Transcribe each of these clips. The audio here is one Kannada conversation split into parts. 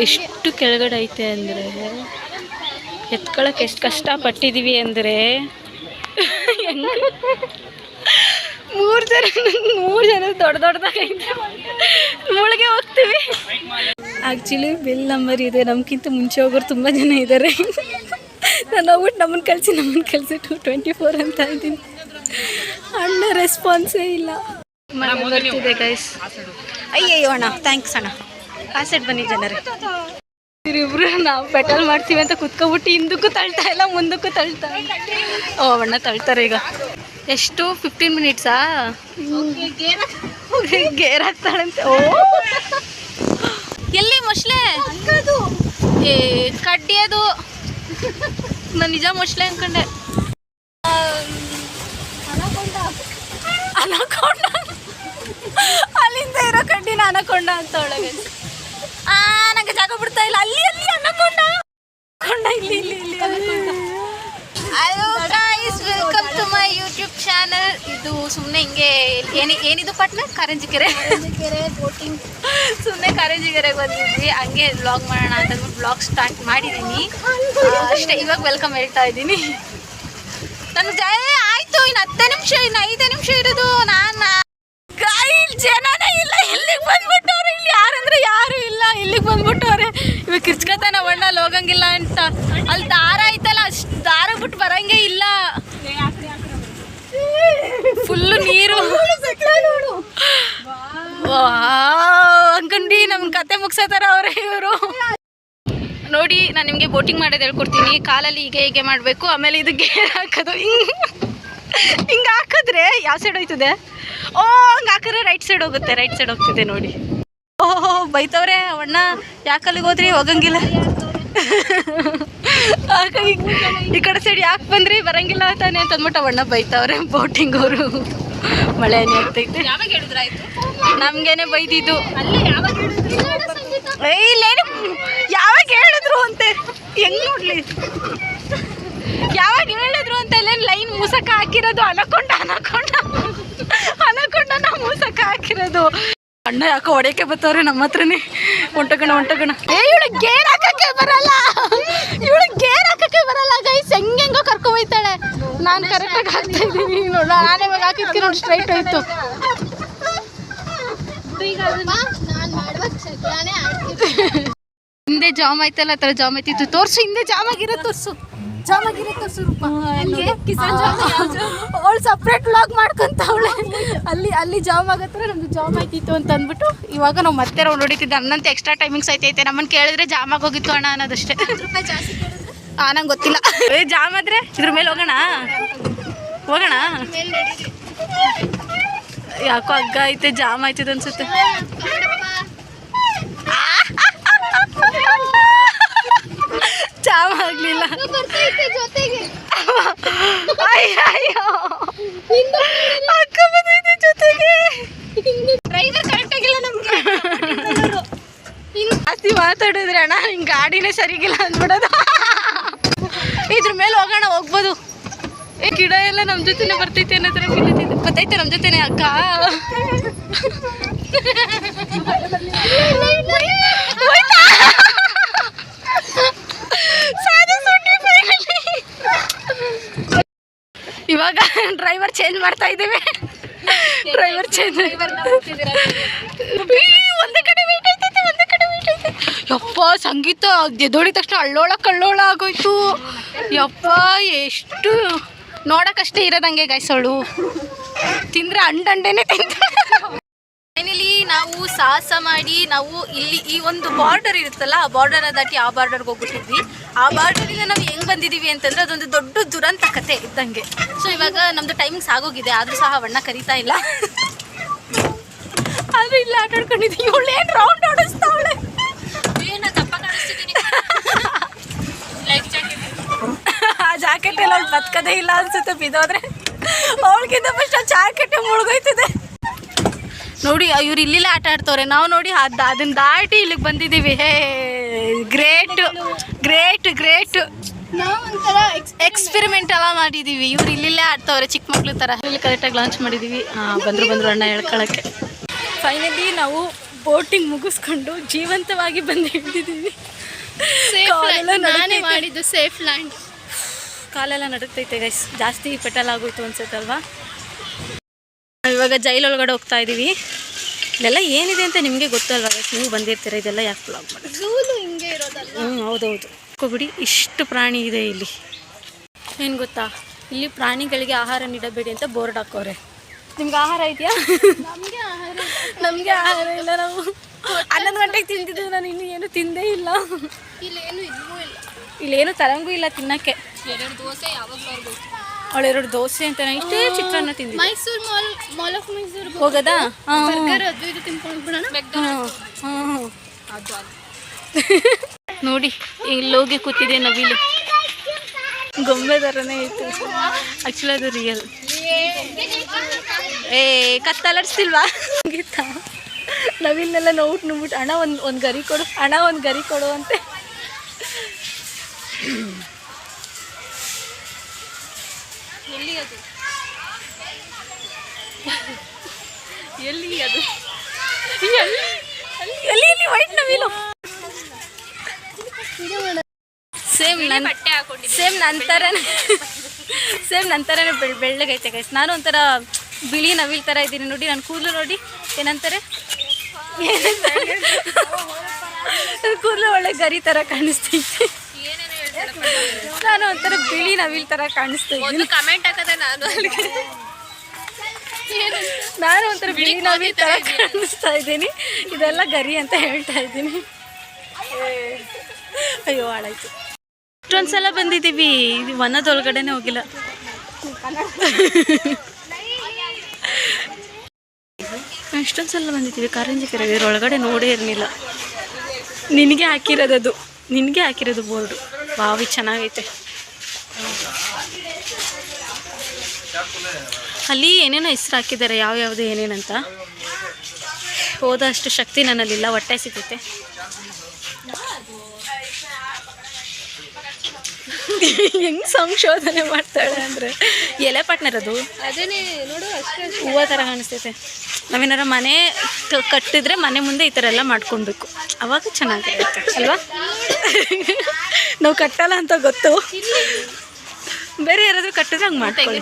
ಎಷ್ಟು ಕೆಳಗಡೆ ಐತೆ ಅಂದರೆ ಎತ್ಕೊಳ್ಳೋಕೆ ಎಷ್ಟು ಕಷ್ಟಪಟ್ಟಿದ್ದೀವಿ ಅಂದರೆ ಮೂರು ಜನ ದೊಡ್ಡದಾಗೈತೆ ಮುಳುಗೆ ಹೋಗ್ತೀವಿ. ಆ್ಯಕ್ಚುಲಿ ಬಿಲ್ ನಂಬರ್ ಇದೆ, ನಮ್ಗಿಂತ ಮುಂಚೆ ಹೋಗೋರು ತುಂಬ ಜನ ಇದ್ದಾರೆ. ನಾನು ಹೋಗ್ಬಿಟ್ಟು ನಮ್ಮನ್ನು ಕಳಿಸಿ 224 ಅಂತ ಇದ್ದೀನಿ. ಅಣ್ಣ ರೆಸ್ಪಾನ್ಸೇ ಇಲ್ಲ. ಬರ್ತಿದೆ ಗೈಸ್. ಅಯ್ಯಯ್ಯೋ ಅಣ್ಣ, ಥ್ಯಾಂಕ್ಸ್ ಅಣ್ಣ. ಕಾಸೆಟ್ ಬನ್ನಿ ಜನರೇ. ಇವ್ರಿಬ್ರು ನಾವು ಪೆಟ್ರೋಲ್ ಮಾಡ್ತೀವಿ ಅಂತ ಕುತ್ಕೊಬಿಟ್ಟು ಹಿಂದಕ್ಕೂ ತಳ್ತಾ ಇಲ್ಲ, ಮುಂದಕ್ಕೂ ತಳ್ತಾ ಇಲ್ಲ. ಓ ಅಣ್ಣ ತಳ್ತಾರೆ ಈಗ. ಎಷ್ಟು 15 ಮಿನಿಟ್ಸಾ? ಗೇರ್ ಹಾಕ್ತಾಳಂತೆ. ಓ ಎಲ್ಲಿ ಮೊಸಳೆ? ಏ ಕಡ್ಡಿಯದು. ನಾನು ನಿಜ ಮೊಸಳೆ ಅನ್ಕೊಂಡೆ. ಅನಕೊಂಡ ಅಲ್ಲಿಂದ ಇರೋ ಕಡ್ಡಿನ ಅನಕೊಂಡ ಅಂತ ಒಳಗೆ. ನಂಗೆ ಜಾಗ ಬಿಡ್ತಾ ಇಲ್ಲ. ಅಲ್ಲಿ ಅನಕೊಂಡ ಇಲ್ಲಿ anaconda. Hello guys, welcome to my YouTube channel. ಇದು ಸುಮ್ಮನೆ ಹಿಂಗೆ ಏನಿದು ಪಾರ್ಟ್ನರ್? ಕಾರಂಜಿಕೆರೆ ಬೋಟಿಂಗ್. ಸುಮ್ಮನೆ ಕಾರಂಜಿಕೆರೆಗೆ ಬಂದಿದ್ವಿ, ಹಂಗೆ ವ್ಲಾಗ್ ಮಾಡೋಣ ಅಂತಂದ್ಬಿಟ್ಟು ವ್ಲಾಗ್ ಸ್ಟಾರ್ಟ್ ಮಾಡಿದ್ದೀನಿ ಅಷ್ಟೇ. ಇವಾಗ ವೆಲ್ಕಮ್ ಹೇಳ್ತಾ ಇದ್ದೀನಿ. ನಾನು ಆಯ್ತು, ಇನ್ನು 10 ನಿಮಿಷ, ಇನ್ನು 5 ನಿಮಿಷ ಇರೋದು. ನಾನು ಜನನೇ ಇಲ್ಲ, ಇಲ್ಲಿಗೆ ಬಂದ್ಬಿಟ್ಟವ್ರೆ. ಇಲ್ಲಿ ಯಾರಂದ್ರೆ ಯಾರು ಇಲ್ಲ, ಇಲ್ಲಿಗೆ ಬಂದ್ಬಿಟ್ಟವ್ರೆ. ಇವಾಗ ಕಿರ್ಚ್ಕತ ನಾವು ಅಣ್ಣ ಅಲ್ಲಿ ಹೋಗಂಗಿಲ್ಲ ಅಂತ. ಅಲ್ಲಿ ದಾರ ಐತಲ್ಲ, ಅಷ್ಟು ದಾರ ಬಿಟ್ಟು ಬರಂಗೆ ಇಲ್ಲ. ಫುಲ್ಲು ನೀರು ಅನ್ಕಂಡು ನಮ್ಮ ಕತೆ ಮುಗಿಸೋತಾರ ಅವ್ರೆ ಇವರು. ನೋಡಿ, ನಾನು ನಿಮಗೆ ಬೋಟಿಂಗ್ ಮಾಡೋದು ಹೇಳ್ಕೊಡ್ತೀನಿ. ಕಾಲಲ್ಲಿ ಹೀಗೆ ಮಾಡಬೇಕು, ಆಮೇಲೆ ಇದು ಗೇರ್ ಹಾಕೋದು. ಹಿಂಗೆ ಹಾಕಿದ್ರೆ ಯಾವ ಸೈಡ್ ಹೋಯ್ತದೆ? ಓ ಹಂಗೆ ಹಾಕಿದ್ರೆ ರೈಟ್ ಸೈಡ್ ಹೋಗುತ್ತೆ. ರೈಟ್ ಸೈಡ್ ಹೋಗ್ತಿದೆ ನೋಡಿ. ಓಹೋ ಬೈತವ್ರೆ ಅವಣ್ಣ, ಯಾಕಲ್ಲಿಗೆ ಹೋದ್ರಿ, ಹೋಗಂಗಿಲ್ಲ. ಈ ಕಡೆ ಸೈಡ್ ಯಾಕೆ ಬಂದ್ರಿ, ಬರಂಗಿಲ್ಲ ತಾನೆ ಅಂತ ಅಂದ್ಬಿಟ್ಟು ಅವಣ್ಣ ಬೈತವ್ರೆ ಬೋಟಿಂಗ್ ಅವರು. ಮಳೆನೇ ಆಗ್ತೈತೆ. ನಮ್ಗೇನೆ ಬೈದಿದ್ದು. ಇಲ್ಲೇನು ಯಾವಾಗ ಹೇಳಿದ್ರು ಅಂತೆ, ಹೆಂಗ್ ನೋಡ್ಲಿ, ಯಾವಾಗ ಹೇಳಿದ್ರು ಅಂತ ಇಲ್ಲೇನು ಲೈನ್ ಮೂಸಕ ಹಾಕಿರೋದು. ಅನಕೊಂಡ ನಾವು ಮೂಸಕ ಹಾಕಿರೋದು. ಅಣ್ಣ ಯಾಕೋ ಹೊಡೆಯಕ್ಕೆ ಬರ್ತವ್ರೆ ನಮ್ಮ ಹತ್ರನೇ. ಹೊಂಟೋಗೋಣ. ಇವಳಿಗೆ ಗೇರ್ ಹಾಕಕ್ಕೆ ಬರಲ್ಲ ಗೈಸ್. ಹೆಂಗೆಂಗೋ ಕರ್ಕೊಂಬೈತಾಳೆ. ನಾನು ಕರೆಕ್ಟಾಗಿ ಹಾಕ್ತಾ ಇದ್ದೀನಿ ನೋಡ. ನಾನೇ ಇವಾಗ ಹಾಕಿದ್ಕೆ ನೋಡಿ, ಸ್ಟ್ರೈಟ್ ಹೋಯ್ತು. ಹಿಂದೆ ಜಾಮ್ ಆಯ್ತಲ್ಲ, ಆ ಥರ ಜಾಮ್ ಆಯ್ತಿತ್ತು. ತೋರ್ಸು, ಹಿಂದೆ ಜಾಮ್ ಆಗಿರೋ ತೋರ್ಸು. ಅವಳು ಸಪ್ರೇಟ್ ವ್ಲಾಗ್ ಮಾಡ್ಕೊಂತವಳೆ. ಅಲ್ಲಿ ಜಾಮ್ ಆಗತ್ರ ನಮ್ದು ಜಾಮ್ ಆಯ್ತಿತ್ತು ಅಂತ ಅಂದ್ಬಿಟ್ಟು ಇವಾಗ ನಾವು ಮತ್ತೆ ರೌಂಡ್ ಹೊಡಿತಿದ್ದೆ. ನನ್ನಂತೆ ಎಕ್ಸ್ಟ್ರಾ ಟೈಮಿಂಗ್ಸ್ ಐತೈತೆ. ನಮ್ಮನ್ನು ಕೇಳಿದ್ರೆ ಜಾಮ್ ಆಗೋಗಿತ್ತು ಅಣ್ಣ ಅನ್ನೋದಷ್ಟೇ. ನಂಗೆ ಗೊತ್ತಿಲ್ಲ. ಜಾಮ್ ಆದ್ರೆ ಇದ್ರ ಮೇಲೆ ಹೋಗೋಣ. ಯಾಕೋ ಹಗ್ಗ ಐತೆ, ಜಾಮ್ ಆಯ್ತಿದೆ ಅನ್ಸುತ್ತೆ. ಜಾಮ್ ಆಗ್ಲಿಲ್ಲ. ಅಕ್ಕ ಬಂದೈತೆ ಜೊತೆಗೆ. ಡ್ರೈವರ್ ಕರೆಕ್ಟ್ ಆಗಿಲ್ಲ ನಮ್ಗೆ. ಜಾಸ್ತಿ ಮಾತಾಡಿದ್ರೆ ಅಣ್ಣ ನಿನ್ ಗಾಡಿನೇ ಸರಿಗಿಲ್ಲ ಅಂದ್ಬಿಡೋದು. ಇದ್ರ ಮೇಲೆ ಹೋಗ್ಬೋದು. ಗಿಡ ಎಲ್ಲ ನಮ್ ಜೊತೆನೆ ಬರ್ತೈತೆ ಅನ್ನೋ ತರ ಗೊತ್ತೈತೆ. ನಮ್ ಜೊತೆನೆ ಅಕ್ಕ. ಇವಾಗ ಡ್ರೈವರ್ ಚೇಂಜ್ ಮಾಡ್ತಾ ಇದ್ದೀವಿ. ಒಂದೇ ಕಡೆ ವೇಟ್ ಐತೈತೆ. ಯಪ್ಪ ಸಂಗೀತ ಎದೋಡಿದ ತಕ್ಷಣ ಕಳ್ಳೋಳ ಆಗೋಯ್ತು. ಯಪ್ಪ ಎಷ್ಟು ನೋಡಕ್ಕಷ್ಟೇ ಇರೋದಂಗೆ ಗಾಯ್ಸೋಳು. ತಿಂದ್ರೆ ಅಂಡೇನೆ ತಿಂತಾರೆ. ಫೈನಲಿ ನಾವು ಸಾಹಸ ಮಾಡಿ ನಾವು ಇಲ್ಲಿ ಈ ಒಂದು ಬಾರ್ಡರ್ ಇರುತ್ತಲ್ಲ, ಆ ಬಾರ್ಡರ್ ದಾಟಿ ಆ ಬಾರ್ಡರ್ಗೆ ಹೋಗ್ಬಿಟ್ಟಿದ್ವಿ. ಆ ಬಾರ್ಡರಿಂದ ನಾವು ಹೆಂಗೆ ಬಂದಿದ್ದೀವಿ ಅಂತಂದರೆ ಅದೊಂದು ದೊಡ್ಡ ದುರಂತ ಕತೆ ಇದ್ದಂಗೆ. ಸೊ ಇವಾಗ ನಮ್ಮದು ಟೈಮಿಂಗ್ಸ್ ಆಗೋಗಿದೆ, ಆದರೂ ಸಹ ಅಣ್ಣ ಕರೀತಾ ಇಲ್ಲ. ಆದರೂ ಇಲ್ಲ ಆಟ ಆಡ್ಕೊಂಡಿದ್ವಿ. ಇವಳೇನು ರೌಂಡ್ ಓಡಿಸ್ತಾವಳೆ. ಆ ಜಾಕೆಟ್ ಎಲ್ಲ ಅವ್ಳು ಬದುಕದೇ ಇಲ್ಲ ಅನ್ಸುತ್ತೆ. ಬಿದ್ದೋದ್ರೆ ಅವಳಿಗಿಂತ ಫಸ್ಟ್ ಆ ಜಾಕೆಟ್ ಮುಳುಗೋಯ್ತದೆ ನೋಡಿ. ಇವ್ರು ಇಲ್ಲಿಲ್ಲ ಆಟ ಆಡ್ತವ್ರೆ. ನಾವು ನೋಡಿ ಅದನ್ನ ದಾಟಿ ಇಲ್ಲಿಗೆ ಬಂದಿದ್ದೀವಿ. ಹೇ ಗ್ರೇಟ್. ಎಕ್ಸ್ಪೆರಿಮೆಂಟ್ ಎಲ್ಲ ಮಾಡಿದ್ದೀವಿ. ಇವ್ರು ಇಲ್ಲಿಲ್ಲೇ ಆಡ್ತವ್ರೆ ಚಿಕ್ಕ ಮಕ್ಳು ಥರ. ಇಲ್ಲಿ ಕರೆಕ್ಟಾಗಿ ಲಾಂಚ್ ಮಾಡಿದ್ದೀವಿ. ಬಂದರು ಅಣ್ಣ ಹೇಳ್ಕೊಳಕ್ಕೆ. ಫೈನಲಿ ನಾವು ಬೋಟಿಂಗ್ ಮುಗಿಸ್ಕೊಂಡು ಜೀವಂತವಾಗಿ ಬಂದು ಹಿಡಿದಿದ್ದೀವಿ. ನಾನೇ ಮಾಡಿದ್ದು ಸೇಫ್ ಲ್ಯಾಂಡ್. ಕಾಲೆಲ್ಲ ನಡುತ್ತೈತೆ ಗೈಸ್, ಜಾಸ್ತಿ ಪೆಟ್ರೋಲ್ ಆಗೋಯ್ತು ಅನ್ಸುತ್ತಲ್ವಾ. ಇವಾಗ ಜೈಲೊಳಗಡೆ ಹೋಗ್ತಾ ಇದ್ದೀವಿ. ಇಲ್ಲೆಲ್ಲ ಏನಿದೆ ಅಂತ ನಿಮಗೆ ಗೊತ್ತಲ್ವಾ ಗೈಸ್, ನೀವು ಬಂದಿರ್ತೀರ, ಇದೆಲ್ಲ ಯಾಕೆ ಬ್ಲಾಗ್ ಮಾಡೋದು? ಹಿಂಗೆ ಇರೋದಲ್ಲ. ಹೌದೌದು. ಹೋಗ್ಬಿಡಿ, ಇಷ್ಟು ಪ್ರಾಣಿ ಇದೆ ಇಲ್ಲಿ. ಏನು ಗೊತ್ತಾ, ಇಲ್ಲಿ ಪ್ರಾಣಿಗಳಿಗೆ ಆಹಾರ ನೀಡಬೇಡಿ ಅಂತ ಬೋರ್ಡ್ ಹಾಕೋರೆ. ನಿಮ್ಗೆ ಆಹಾರ ಇದೆಯಾ? ನಮಗೆ ಆಹಾರ ಇಲ್ಲ. ನಾವು 11 ಗಂಟೆಗೆ ತಿಂತಿದ್ದೀವಿ. ನಾನು ಇನ್ನೂ ಏನು ತಿಂದೇ ಇಲ್ಲ. ಇಲ್ಲೇನು ತರಂಗೂ ಇಲ್ಲ ತಿನ್ನಕ್ಕೆ. 2 ದೋಸೆ ಯಾವಾಗ ಅವಳು 2 ದೋಸೆ ಅಂತ ಇಷ್ಟೇ ಚಿತ್ರಾನ್ನ ತಿಂದಿದ್ದೆ. ಮೈಸೂರು ಮಾಲ್ ಆಫ್ ಮೈಸೂರು ಹೋಗೋದಾ? ಬರ್ಗರ್ ಅದು ಇದು ತಿನ್ಕೊಂಡು ಬಿಡೋಣ. ನೋಡಿ ಇಲ್ಲೋಗಿ ಕೂತಿದೆ ನವಿಲು, ಗೊಂಬೆ ಥರನೇ ಇತ್ತು. ಆ್ಯಕ್ಚುಲಿ ಅದು ರಿಯಲ್. ಕತ್ತಲಾಡಿಸ್ತಿಲ್ವಾ ಗೀತಾ? ನವಿಲ್ನೆಲ್ಲ ನೋಡ್ಬಿಟ್ಟು ಅಣ್ಣ ಒಂದು ಗರಿ ಕೊಡು, ಅಣ್ಣ ಒಂದು ಗರಿ ಕೊಡು ಅಂತೆ. ಎಲ್ಲಿ ಅದು ಎಲ್ಲಿ ವೈಟ್ ನವಿಲು? ಸೇಮ್ ನಂತರನೇ ಬೆಳ್ಳಗೈತೆ ಗೈಸ್. ನಾನು ಒಂಥರ ಬಿಳಿ ನವಿಲ್ ಥರ ಇದ್ದೀನಿ ನೋಡಿ. ನನ್ನ ಕೂದಲು ನೋಡಿ, ಏನಂತಾರೆ, ಕೂದಲು ಒಳ್ಳೆ ಗರಿ ಥರ ಕಾಣಿಸ್ತೈತೆ. ನಾನು ಒಂಥರ ಬಿಳಿ ನವಿಲ್ ಥರ ಕಾಣಿಸ್ತಾ ಇದ್ದೀನಿ. ಕಮೆಂಟ್ ಹಾಕದೆ ನಾನು ಒಂಥರ ಬಿಳಿ ನವಿಲ್ ಥರ ಕಾಣಿಸ್ತಾ ಇದ್ದೀನಿ. ಇದೆಲ್ಲ ಗರಿ ಅಂತ ಹೇಳ್ತಾ ಇದ್ದೀನಿ. ಅಯ್ಯೋ ಹಾಳಾಯ್ತು. ಇಷ್ಟೊಂದ್ಸಲ ಬಂದಿದ್ದೀವಿ, ಇದು ವನದೊಳಗಡೆನೆ ಹೋಗಿಲ್ಲ. ಇಷ್ಟೊಂದ್ಸಲ ಬಂದಿದ್ದೀವಿ ಕಾರಂಜಿ ಕೆರೆ, ಇದರೊಳಗಡೆ ನೋಡೇ ಇರಲಿಲ್ಲ. ನಿನಗೆ ಹಾಕಿರೋದು ಬೋರ್ಡು. ಬಾವಿ ಚೆನ್ನಾಗೈತೆ. ಅಲ್ಲಿ ಏನೇನೋ ಹೆಸ್ರು ಹಾಕಿದ್ದಾರೆ, ಯಾವ್ಯಾವುದು ಏನೇನಂತ. ಹೋದಷ್ಟು ಶಕ್ತಿ ನನ್ನಲ್ಲಿಲ್ಲ, ಹೊಟ್ಟೆ ಸಿಗುತ್ತೆ. ಹೆಂಗೆ ಸಂಶೋಧನೆ ಮಾಡ್ತಾಳೆ ಅಂದರೆ, ಎಲೆ ಪಾಟ್ನರದು ಅದೇನೇ ನೋಡು, ಅಷ್ಟೇ ಹೂವು ಥರ ಕಾಣಿಸ್ತೈತೆ. ನಾವೇನಾರ ಮನೆ ಕಟ್ಟಿದ್ರೆ ಮನೆ ಮುಂದೆ ಈ ಥರ ಎಲ್ಲ ಮಾಡ್ಕೊಳ್ಬೇಕು, ಅವಾಗ ಚೆನ್ನಾಗಿರುತ್ತೆ ಅಲ್ವಾ? ನಾವು ಕಟ್ಟಲ್ಲ ಅಂತ ಗೊತ್ತು, ಬೇರೆ ಯಾರಾದರೂ ಕಟ್ಟಿದ್ರೆ ಹಂಗೆ ಮಾಡ್ಕೊಳ್ಳಿ.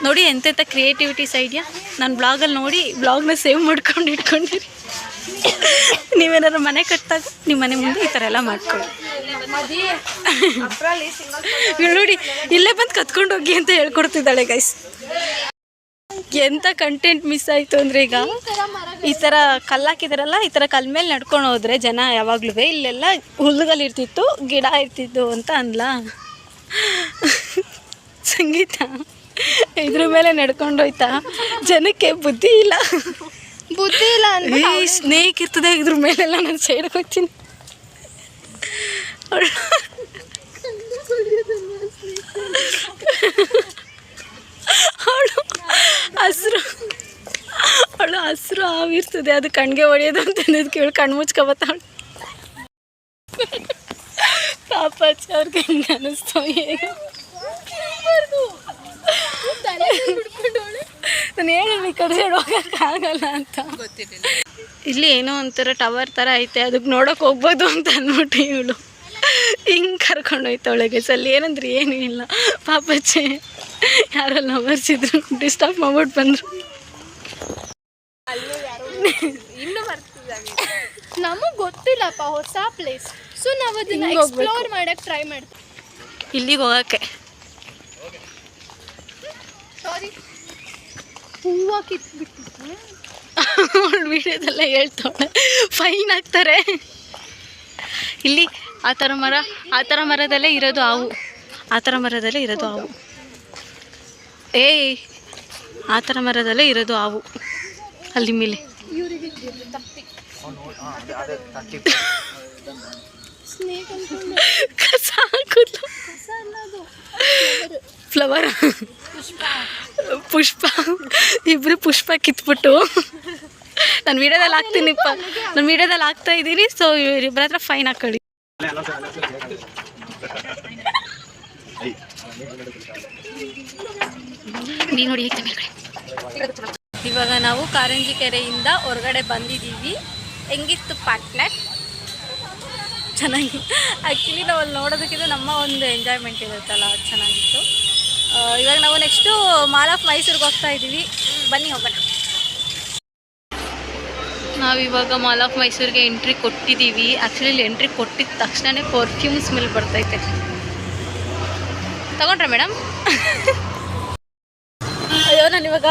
ನೋಡಿ ಎಂತೆಂಥ ಕ್ರಿಯೇಟಿವಿಟೀಸ್ ಐಡಿಯಾ. ನಾನು ಬ್ಲಾಗಲ್ಲಿ ನೋಡಿ ಬ್ಲಾಗ್ನ ಸೇವ್ ಮಾಡ್ಕೊಂಡು ಇಟ್ಕೊಂಡಿರಿ. ನೀವೇನಾದ್ರು ಮನೆ ಕಟ್ಟಿದಾಗ ನಿಮ್ಮ ಮನೆ ಮುಂದೆ ಈ ಥರ ಎಲ್ಲ ಮಾಡ್ಕೊಳ್ಳಿ. ನೋಡಿ ಇಲ್ಲೇ ಬಂದು ಕತ್ಕೊಂಡು ಹೋಗಿ ಅಂತ ಹೇಳ್ಕೊಡ್ತಿದ್ದಾಳೆ ಗೈಸ್. ಎಂಥ ಕಂಟೆಂಟ್ ಮಿಸ್ ಆಯಿತು ಅಂದರೆ, ಈಗ ಈ ಥರ ಕಲ್ಲಾಕಿದಾರಲ್ಲ, ಈ ಥರ ಕಲ್ ಮೇಲೆ ನಡ್ಕೊಂಡು ಹೋದರೆ ಜನ ಯಾವಾಗಲೂ ಇಲ್ಲೆಲ್ಲ ಹುಲ್ಲುಗಳಿರ್ತಿತ್ತು, ಗಿಡ ಇರ್ತಿತ್ತು ಅಂತ ಅಂದ್ಲ ಸಂಗೀತ. ಇದ್ರ ಮೇಲೆ ನಡ್ಕೊಂಡೋಯ್ತಾ, ಜನಕ್ಕೆ ಬುದ್ಧಿ ಇಲ್ಲ ಅಂದರೆ ಸ್ನೇಕ್ ಇರ್ತದೆ ಇದ್ರ ಮೇಲೆಲ್ಲ ನಾನು ಸೈಡ್ಗೆ ಹೋಗ್ತೀನಿ. ಅವಳು ಹಸಿರು ಹಾವಿರ್ತದೆ, ಅದು ಕಣ್ಗೆ ಹೊಡೆಯೋದು ಅಂತ ಕೇಳಿ ಕಣ್ಣು ಮುಚ್ಕೊಬತ್ತಾವಳು. ಪಾಪಾಚಿ ಅವ್ರಿಗೆ ಹೆಂಗೆ ಅನ್ನಿಸ್ತು ಹೇಗೆ? ನಾನು ಹೇಳಿಲ್ಲ ಈ ಕಡೆ ಹೋಗೋಕ್ಕಾಗಲ್ಲ ಅಂತ. ಇಲ್ಲಿ ಏನೋ ಒಂಥರ ಟವರ್ ಥರ ಐತೆ, ಅದಕ್ಕೆ ನೋಡೋಕೆ ಹೋಗ್ಬೋದು ಅಂತ ಅಂದ್ಬಿಟ್ಟು ಇವಳು ಹಿಂಗೆ ಕರ್ಕೊಂಡೋಯ್ತವಳೆಗೆ. ಅಲ್ಲಿ ಏನಂದ್ರೆ ಏನೂ ಇಲ್ಲ. ಪಾಪಚ್ಚೆ ಯಾರೋ ಲವರ್ಸಿದ್ರು, ಡಿಸ್ಟರ್ಬ್ ಮಾಡ್ಬಿಟ್ಟು ಬಂದರು. ನಮಗೆ ಗೊತ್ತಿಲ್ಲಪ್ಪ, ಹೊಸ ಪ್ಲೇಸ್. ಸೊ ನಾವು ಅದನ್ನ ಎಕ್ಸ್ಪ್ಲೋರ್ ಮಾಡಕ್ಕೆ ಟ್ರೈ ಮಾಡ್ತೀವಿ. ಇಲ್ಲಿಗೆ ಹೋಗೋಕ್ಕೆ ಸಾರಿ, ಹೂವು ಕಿತ್ಬಿಟ್ಟು ಅವಳು ವಿಡಿಯೋದೆಲ್ಲ ಹೇಳ್ತಾಳೆ ಫೈನ್ ಹಾಕ್ತಾರೆ. ಇಲ್ಲಿ ಆ ಥರ ಮರದಲ್ಲೇ ಇರೋದು ಹಾವು, ಆ ಥರ ಮರದಲ್ಲೇ ಇರೋದು ಹಾವು. ಆ ಥರ ಮರದಲ್ಲೇ ಇರೋದು ಹಾವು ಅಲ್ಲಿ ಮೇಲೆ. ಕಸ ಹಾಕೋದು, ಫ್ಲವರ್, ಪುಷ್ಪ, ಇಬ್ಬರು ಪುಷ್ಪ ಕಿತ್ಬಿಟ್ಟು ನಾನು ವಿಡಿಯೋದಲ್ಲಿ ಹಾಕ್ತೀನಿಪ್ಪ, ನಾನು ವಿಡಿಯೋದಲ್ಲಿ ಹಾಕ್ತಾ ಇದ್ದೀನಿ. ಸೊ ಇಬ್ಬರ ಹತ್ರ ಫೈನ್ ಹಾಕೊಳ್ಳಿ. ನೀ ನೋಡಿ ಇವಾಗ ನಾವು ಕಾರಂಜಿ ಕೆರೆಯಿಂದ ಹೊರಗಡೆ ಬಂದಿದ್ದೀವಿ. ಹೆಂಗಿತ್ತು ಪಾರ್ಟ್ನರ್? ಚೆನ್ನಾಗಿ ಆ್ಯಕ್ಚುಲಿ ನಾವು ಅಲ್ಲಿ ನೋಡೋದಕ್ಕಿಂತ ನಮ್ಮ ಒಂದು ಎಂಜಾಯ್ಮೆಂಟ್ ಇರುತ್ತಲ್ಲ ಅದು ಚೆನ್ನಾಗಿತ್ತು. ಇವಾಗ ನಾವು ನೆಕ್ಸ್ಟು ಮಾಲ್ ಆಫ್ ಮೈಸೂರಿಗೆ ಹೋಗ್ತಾ ಇದ್ದೀವಿ, ಬನ್ನಿ ಹೋಗೋಣ. ನಾವಿವಾಗ ಮಾಲ್ ಆಫ್ ಮೈಸೂರಿಗೆ ಎಂಟ್ರಿ ಕೊಟ್ಟಿದ್ದೀವಿ. ಆ್ಯಕ್ಚುಲಿ ಇಲ್ಲಿ ಎಂಟ್ರಿ ಕೊಟ್ಟಿದ ತಕ್ಷಣವೇ ಪರ್ಫ್ಯೂಮ್ ಸ್ಮೆಲ್ ಬರ್ತೈತೆ. ತಗೊಂಡ್ರಾ ಮೇಡಮ್? ಅಯ್ಯೋ ನಾನು ಇವಾಗ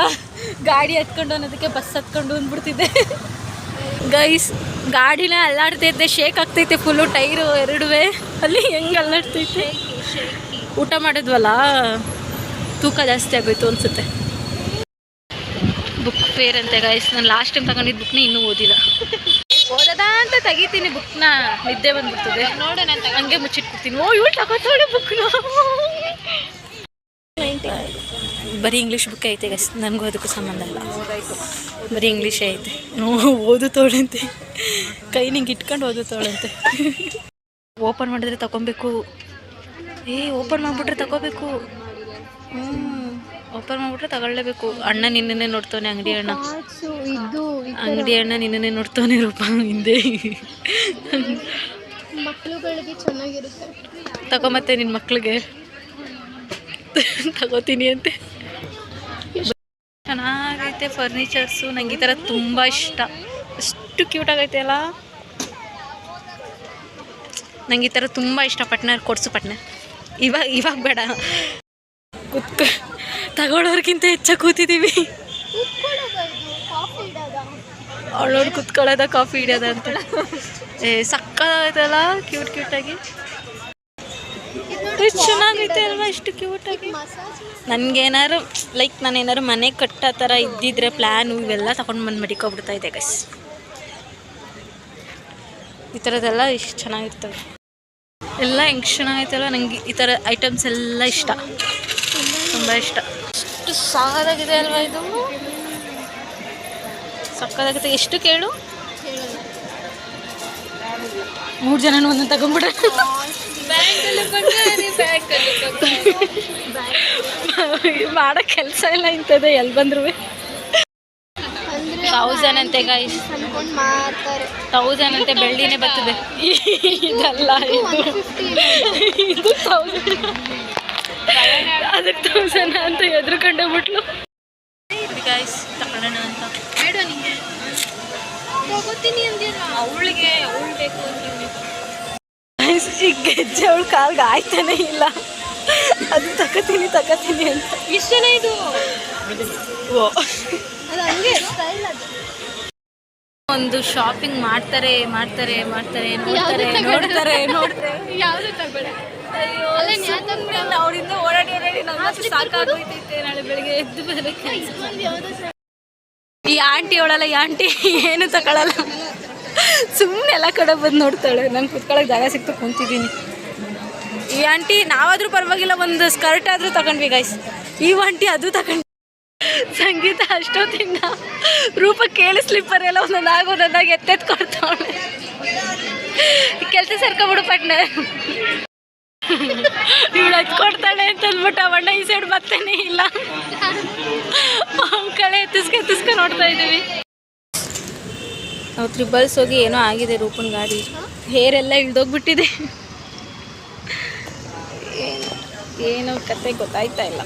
ಗಾಡಿ ಹತ್ಕೊಂಡು ಅನ್ನೋದಕ್ಕೆ ಬಸ್ ಹತ್ಕೊಂಡು ಅಂದ್ಬಿಡ್ತಿದ್ದೆ. ಗೈಸ್ ಗಾಡಿನೇ ಅಲ್ಲಾಡ್ತೈತೆ, ಶೇಕ್ ಆಗ್ತೈತೆ ಫುಲ್ಲು, ಟೈರು ಎರಡುವೆ ಅಲ್ಲಿ ಹೆಂಗೆ ಅಲ್ಲಾಡ್ತೈತೆ. ಊಟ ಮಾಡಿದ್ವಲ್ಲ, ತೂಕ ಜಾಸ್ತಿ ಆಗೋಯ್ತು ಅನಿಸುತ್ತೆ. ಬುಕ್ ಫೇರ್ ಅಂತೆ ಗೈಸ್. ನಾನು ಲಾಸ್ಟ್ ಟೈಮ್ ತಗೊಂಡಿದ್ದು ಬುಕ್ನ ಇನ್ನೂ ಓದಿಲ್ಲ. ಓದದ ಅಂತ ತೆಗಿತೀನಿ ಬುಕ್ನ, ನಿದ್ದೆ ಬಂದ್ಬಿಡ್ತದೆ. ನೋಡೋಣ ಅಂತ ಹಂಗೆ ಮುಚ್ಚಿಟ್ಬಿಡ್ತೀನಿ. ಓ ಇವಳು ತಗೋತಾಳೆ ಬುಕ್ನ. ಬರೀ ಇಂಗ್ಲೀಷ್ ಬುಕ್ ಐತೆ ಗೈಸ್, ನನಗೂ ಅದಕ್ಕೂ ಸಂಬಂಧ ಇಲ್ಲ. ಬರೀ ಇಂಗ್ಲೀಷೇ ಐತೆ. ಓದುತ್ತೋಳಂತೆ, ಕೈ ನಿಂಗೆ ಇಟ್ಕೊಂಡು ಓದುತ್ತೋಳಂತೆ. ಓಪನ್ ಮಾಡಿದ್ರೆ ತಗೊಬೇಕು. ಓಪನ್ ಮಾಡಿಬಿಟ್ರೆ ತಗೋಬೇಕು. ಓಪನ್ ಮಾಡಿಬಿಟ್ರೆ ತಗೊಳ್ಳೇಬೇಕು. ಅಣ್ಣ ನಿನ್ನೇ ನೋಡ್ತವನೆ, ಅಂಗಡಿ ಅಣ್ಣ. ಅಂಗಡಿ ಅಣ್ಣ ನಿನ್ನೇ ನೋಡ್ತವನೆ ರೂಪ ಹಿಂದೆ. ಮಕ್ಕಳುಗಳಿಗೆ ಚೆನ್ನಾಗಿರುತ್ತೆ. ತಗೊಂಬತ್ತೆ ನಿನ್ನ ಮಕ್ಳಿಗೆ. ತಗೋತೀನಿ ಅಂತೆ. ಚೆನ್ನಾಗೈತೆ ಫರ್ನಿಚರ್ಸು. ನಂಗೆ ಈ ಥರ ತುಂಬ ಇಷ್ಟ. ಅಷ್ಟು ಕ್ಯೂಟ್ ಆಗೈತೆ ಅಲ್ಲ. ನಂಗೆ ಈ ಥರ ತುಂಬ ಇಷ್ಟ. ಪಾರ್ಟ್ನರ್ ಕೊಡ್ಸು ಪಾರ್ಟ್ನರ್. ಇವಾಗ ಬೇಡ, ತಗೊಳ್ಳೋರ್ಗಿಂತ ಹೆಚ್ಚಾಗಿ ಕೂತಿದ್ದೀವಿ. ಅವಳೋಡು ಕುತ್ಕೊಳ್ಳೋದ, ಕಾಫಿ ಹಿಡಿಯೋದ ಅಂತ. ಸಕ್ಕತ್ತಾಗೈತಲ್ಲ, ಕ್ಯೂಟಾಗಿ. ಚೆನ್ನಾಗೈತೆ ಅಲ್ವಾ, ಇಷ್ಟು ಕ್ಯೂಟಾಗಿ. ನನಗೇನಾದ್ರು ನಾನೇನಾದ್ರು ಮನೆ ಕಟ್ಟೋ ಥರ ಇದ್ದಿದ್ರೆ ಪ್ಲ್ಯಾನು ಇವೆಲ್ಲ ತಗೊಂಡು ಬಂದು ಮಡಿಕೊಬಿಡ್ತಾ ಇದೆ ಗೈಸ್. ಈ ಥರದ್ದೆಲ್ಲ ಇಷ್ಟು ಚೆನ್ನಾಗಿರ್ತವೆ ಎಲ್ಲ. ಹೆಂಗೆ ಚೆನ್ನಾಗೈತಲ್ಲ, ನನಗೆ ಈ ಥರ ಐಟಮ್ಸ್ ಎಲ್ಲ ಇಷ್ಟ, ತುಂಬ ಇಷ್ಟ. ಎಷ್ಟು ಸಾಕಾಗಿದೆ ಅಲ್ವಾ ಇದು, ಸಕ್ಕತ್ತಾಗುತ್ತೆ. ಎಷ್ಟು ಕೇಳು? 3 ಜನ ಒಂದೊಂದು ತಗೊಂಡ್ಬಿಡ. ಮಾಡೋ ಕೆಲಸ ಎಲ್ಲ ಇಂಥದ್ದೇ, ಎಲ್ಲಿ ಬಂದ್ರು 1000 ಅಂತೆ ಗೈಸ್. 1000 ಅಂತೆ. ಬೆಳ್ಳಿನೇ ಬರ್ತದೆ. ಇದಲ್ಲ, ಇದು 1000. ಅದಕ್ಕೆ 1000 ಅಂತ ಎದ್ರುಕೊಂಡೆ ಬಿಟ್ಲು ಗೈಸ್. ತಗೊಳ್ಳೋಣ ಅಂತ ಅವಳಿಗೆ ಅವಳು ಬೇಕು ಈಗ ಗೆಜ್ಜೆ ಅವಳು ಕಾಲ್ಗೆ ಆಯ್ತಾನೆ ಇಲ್ಲ. ಅದು ತಗೋತೀನಿ ಅಂತ. ಇಷ್ಟನೇ ಇದು. ಓ ಅದು ಹಂಗೆ ಸ್ಟೈಲ್. ಅದು ಒಂದು ಶಾಪಿಂಗ್ ಮಾಡ್ತಾರೆ. ಯಾವುದು ತಗೊಳ್ಳಿ. ಅಯ್ಯೋ ಅವರಿಂದ ಓಡಾಡಿ ನನ್ನ ಸಾಕಾಗೋಯ್ತೈತೆ. ನಾಳೆ ಬೆಳಿಗ್ಗೆ ಎದ್ದು ಬರೋಕ್ಕೆ. ಈ ಆಂಟಿ ಅವಳಲ್ಲ, ಈ ಆಂಟಿ ಏನು ತಗೊಳ್ಳಲ್ಲ, ಸುಮ್ಮನೆ ಎಲ್ಲ ಕಡೆ ಬಂದು ನೋಡ್ತಾಳೆ. ನಂಗೆ ಕುತ್ಕೊಳ್ಳೋಕೆ ಜಾಗ ಸಿಕ್ತು, ಕುಂತಿದ್ದೀನಿ. ಈ ಆಂಟಿ ನಾವಾದರೂ ಪರವಾಗಿಲ್ಲ, ಒಂದು ಸ್ಕರ್ಟ್ ಆದರೂ ತಗೊಂಡ್ವಿ ಗೈಸ್. ಈ ಆಂಟಿ ಅದು ತಗೊಂಡು. ಸಂಗೀತ ಅಷ್ಟೊತ್ತಿಂದ ರೂಪ ಕೇಳಿ ಸ್ಲಿಪ್ಪರ್ ಎಲ್ಲ ಒಂದೊಂದಾಗಿ ಎತ್ತೆತ್ಕೊಡ್ತಾವಳೆ. ಕೆಲಸ ಸೇರ್ಕೊಬಿಡು ಪಾರ್ಟ್ನರ್. ಇವಳು ಹಚ್ಕೊಡ್ತಾಳೆ ಅಂತ ಅಂದ್ಬಿಟ್ಟು ಅವಣ್ಣ ಈ ಸೈಡ್ ಬರ್ತಾನೆ ಇಲ್ಲ. ಕಳೆ ಎತ್ತಿಸ್ಕೊ ನೋಡ್ತಾ ಇದ್ದೀವಿ ನಾವು. ತ್ರಿಬಲ್ಸ್ ಹೋಗಿ ಏನೋ ಆಗಿದೆ ರೂಪನ್ ಗಾಡಿ. ಹೇರ್ ಎಲ್ಲ ಇಳ್ದೋಗ್ಬಿಟ್ಟಿದೆ. ಏನೋ ಕತೆ ಗೊತ್ತಾಯ್ತಾ ಇಲ್ಲ.